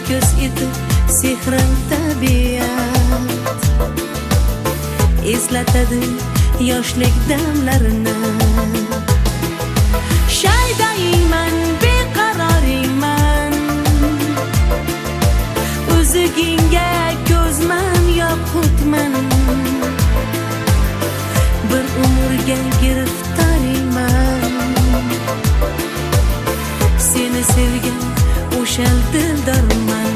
ko'z etib sehrin tabiat eslatadi yoshlik damlarini. Shaydayman, beqaroriyman, o'zigingga ko'zman yoqutman, bir umrga giriftoriyman. Seni sevgan o'sha dildorman,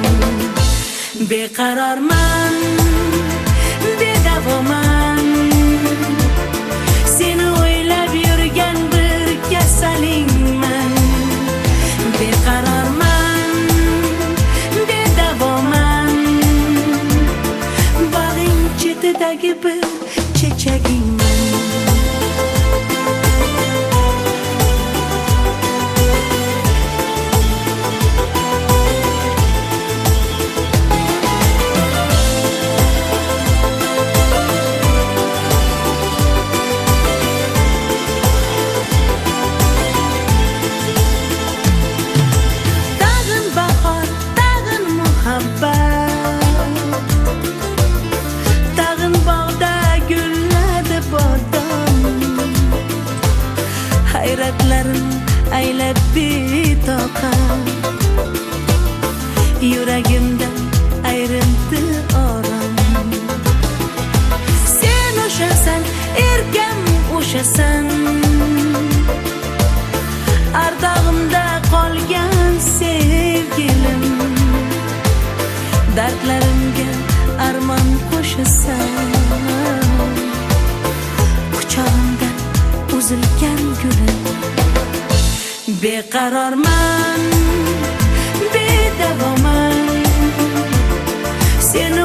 beqarorman, bedavoman, seni o'ylab yurgan bir kasalingman. Beqarorman, bedavoman, bog'ing chetidagi bir chechagingman. Tag'in bog'da gulladi bodom, hayratlarim aylab betoqat, yuragimdan ayrildi orom. Sen o'shasan, erkam o'shasan, ardog'imda qolgan sevgilim, dardlarimga armon qo'shasan, quchog'imdan uzilgan gulim. Beqarorman, bedavoman, seni